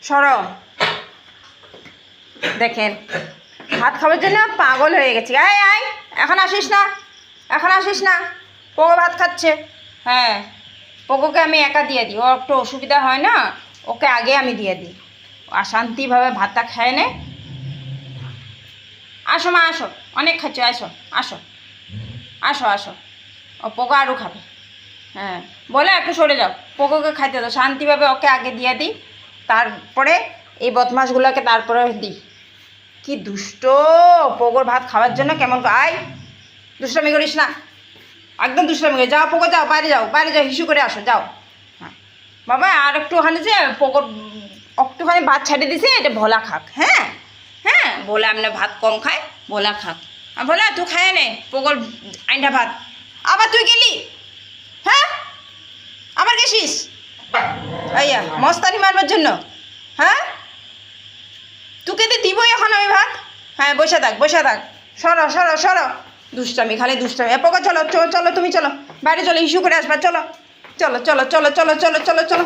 সরো। দেখেন ভাত খাবার জন্য পাগল হয়ে গেছি। আয় আয়, এখন আসিস না, এখন আসিস না। পোগো ভাত খাচ্ছে। হ্যাঁ, পোগোকে আমি একা দিয়ে দিই, ওর একটু অসুবিধা হয় না, ওকে আগে আমি দিয়ে দিই। আর শান্তিভাবে ভাতটা খেয়ে নে। আসো মা, আসো, অনেক খাচ্ছো, আসো আসো আসো আসো। ও পোগো আরও খাবে। হ্যাঁ, বলে একটু সরে যাও, পোগোকে খাইতে দাও শান্তিভাবে, ওকে আগে দিয়ে দিই, তারপরে এই বদমাশগুলোকে তারপরে দিই। কি দুষ্ট! পোগোর ভাত খাওয়ার জন্য কেমন আয়, দুষ্টামি করিস না, একদম দুষ্টামি করিস। যাও পোগো, যাও বাইরে, যাও বাইরে, যাও হিসু করে আসো, যাও। হ্যাঁ বাবা, আর একটুখানি যে পোগোর একটুখানি ভাত ছাড়ে দিছে, এটা ভোলা খাক। হ্যাঁ হ্যাঁ, বলে আপনি ভাত কম খায়, ভোলা খাক। আর ভোলা তুই খায় নে পোগোর আইনটা ভাত। আবার তুই গেলি? হ্যাঁ, আবার গেছিস আইয়া মস্তানি মারবার জন্য? হ্যাঁ, তোকে তো দিবই এখন আমি ভাত। হ্যাঁ, বসে থাক বসে থাক, সরো সরো সরো, দুষ্টামি খালি দুষ্টামি। পোকা চলো চলো চলো, তুমি চলো বাইরে, চলো ইস্যু করে আসবা, চলো চলো চলো চলো চলো চলো চলো চলো।